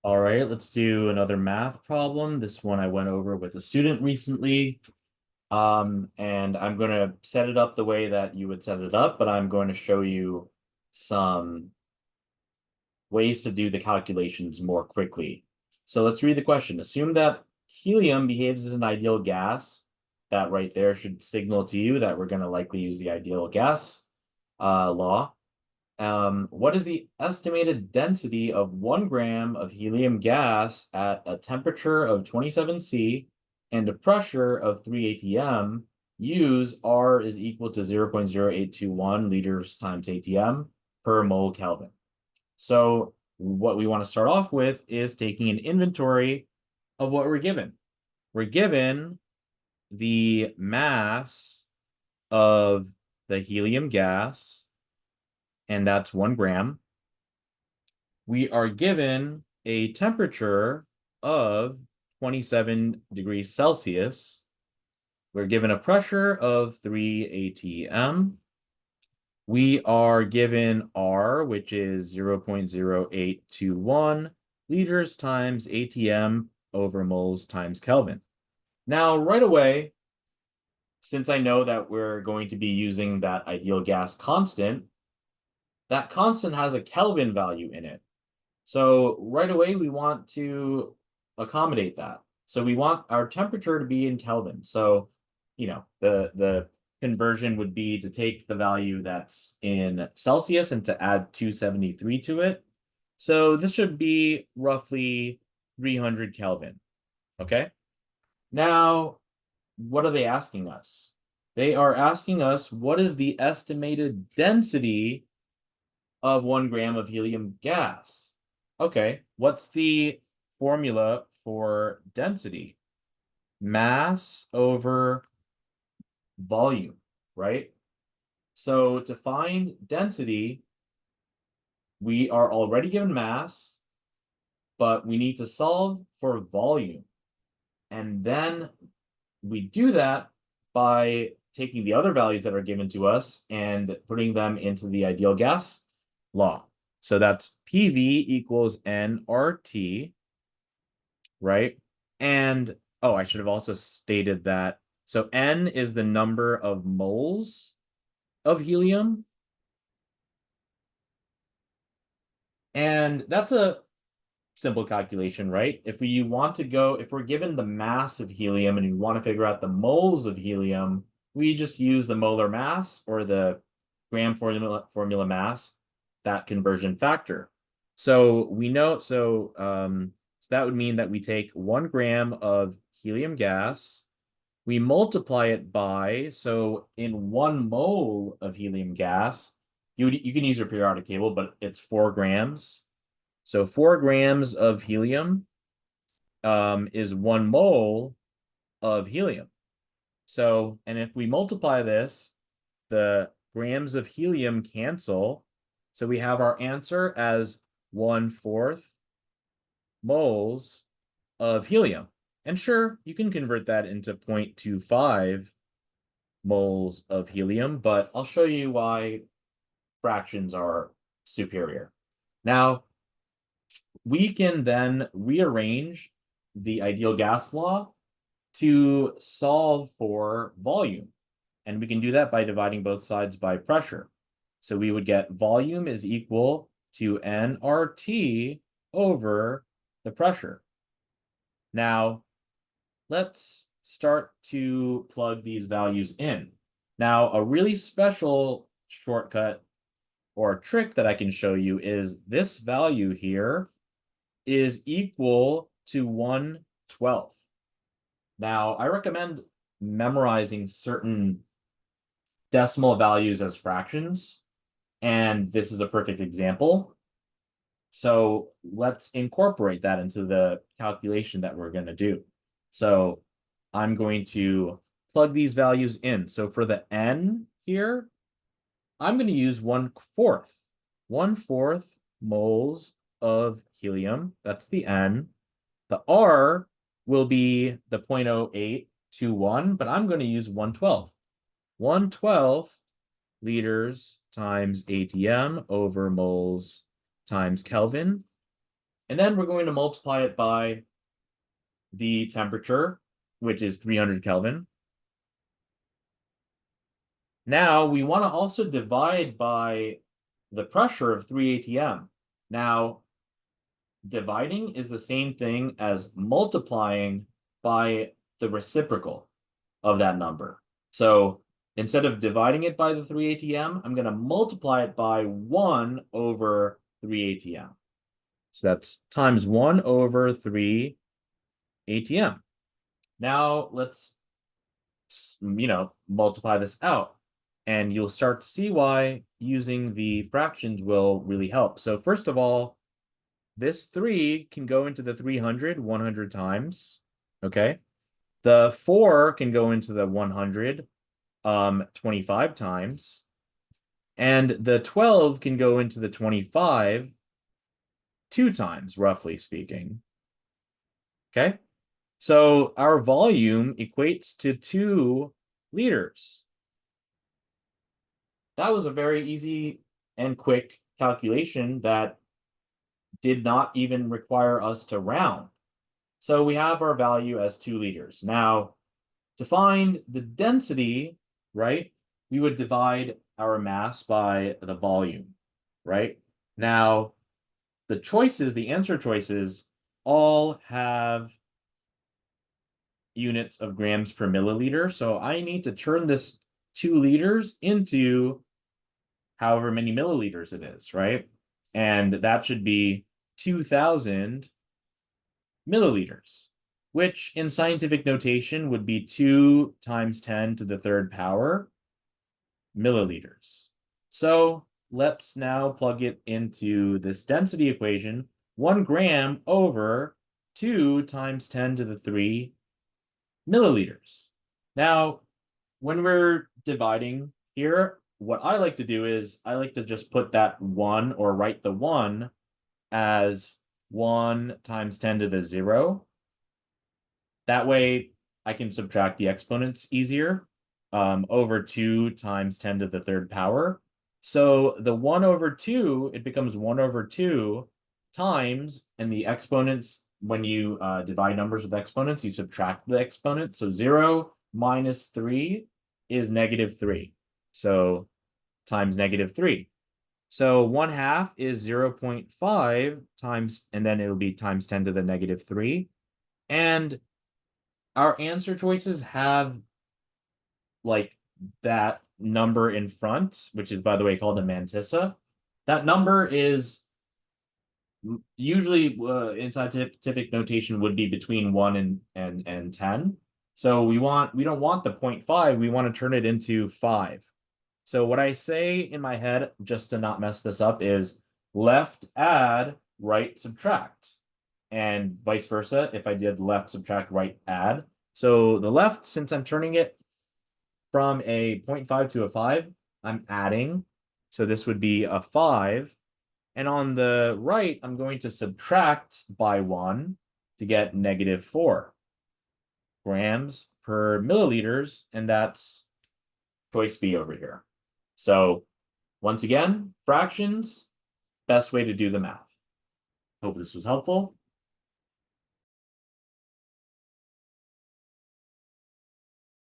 All right, let's do another math problem. This one I went over with a student recently. And I'm going to set it up the way that you would set it up, but I'm going to show you some ways to do the calculations more quickly. So let's read the question. Assume that helium behaves as an ideal gas. That right there should signal to you that we're going to likely use the ideal gas law. What is the estimated density of 1 gram of helium gas at a temperature of 27 C and a pressure of 3 atm? Use R is equal to 0.0821 liters times atm per mole Kelvin. So what we want to start off with is taking an inventory of what we're given. We're given the mass of the helium gas, and that's 1 gram. We are given a temperature of 27 degrees Celsius. We're given a pressure of 3 atm. We are given R, which is 0.0821 liters times atm over moles times Kelvin. Now, right away, since I know that we're going to be using that ideal gas constant, that constant has a Kelvin value in it. So right away, we want to accommodate that. So we want our temperature to be in Kelvin. So, the conversion would be to take the value that's in Celsius and to add 273 to it. So this should be roughly 300 Kelvin. Okay. Now, what are they asking us? They are asking us, what is the estimated density of 1 gram of helium gas? Okay, what's the formula for density? Mass over volume, right? So to find density, we are already given mass, but we need to solve for volume. And then we do that by taking the other values that are given to us and putting them into the ideal gas law. So that's PV equals nRT, right? And, oh, I should have also stated that. So N is the number of moles of helium. And that's a simple calculation, right? If we're given the mass of helium and we want to figure out the moles of helium, we just use the molar mass or the gram formula mass, that conversion factor. So we know, so that would mean that we take 1 gram of helium gas, we multiply it by, so in 1 mole of helium gas, you can use your periodic table, but it's 4 grams. So 4 grams of helium is 1 mole of helium. So, and if we multiply this, the grams of helium cancel. So we have our answer as 1/4 moles of helium. And sure, you can convert that into 0.25 moles of helium, but I'll show you why fractions are superior. Now, we can then rearrange the ideal gas law to solve for volume. And we can do that by dividing both sides by pressure. So we would get volume is equal to nRT over the pressure. Now, let's start to plug these values in. Now, a really special shortcut or trick that I can show you is this value here is equal to 1/12. Now, I recommend memorizing certain decimal values as fractions, and this is a perfect example. So let's incorporate that into the calculation that we're going to do. So I'm going to plug these values in. So for the n here, I'm going to use 1/4. 1/4 moles of helium. That's the n. The r will be the 0.0821, but I'm going to use 1/12. 1/12 liters times atm over moles times Kelvin. And then we're going to multiply it by the temperature, which is 300 Kelvin. Now we want to also divide by the pressure of 3 atm. Now, dividing is the same thing as multiplying by the reciprocal of that number. So instead of dividing it by the 3 atm, I'm going to multiply it by 1 over 3 atm. So that's times 1 over 3 atm. Now let's, multiply this out. And you'll start to see why using the fractions will really help. So first of all, this 3 can go into the 300 100 times, okay? The 4 can go into the 100 25 times. And the 12 can go into the 25 2 times, roughly speaking. Okay? So our volume equates to 2 liters. That was a very easy and quick calculation that did not even require us to round. So we have our value as 2 liters. Now, to find the density, right, we would divide our mass by the volume, right? Now, the answer choices, all have units of grams per milliliter. So I need to turn this 2 liters into however many milliliters it is, right? And that should be 2,000 milliliters, which in scientific notation would be 2 times 10 to the third power milliliters. So let's now plug it into this density equation. 1 gram over 2 times 10 to the 3 milliliters. Now, when we're dividing here, what I like to do is I like to just put that 1 or write the 1 as 1 times 10 to the 0. That way I can subtract the exponents easier, over 2 times 10 to the third power. So the 1 over 2, it becomes 1 over 2 times, and the exponents, when you divide numbers with exponents, you subtract the exponent. So 0 minus 3 is -3. So times -3. So 1/2 is 0.5 times, and then it'll be times 10 to the -3. And our answer choices have like that number in front, which is, by the way, called a mantissa. That number is usually in scientific notation would be between 1 and 10. So we don't want the 0.5, we want to turn it into 5. So what I say in my head, just to not mess this up, is left add, right subtract. And vice versa, if I did left subtract, right add. So the left, since I'm turning it from a 0.5 to a 5, I'm adding. So this would be a 5. And on the right, I'm going to subtract by 1 to get -4 grams per milliliters. And that's choice B over here. So once again, fractions, best way to do the math. Hope this was helpful.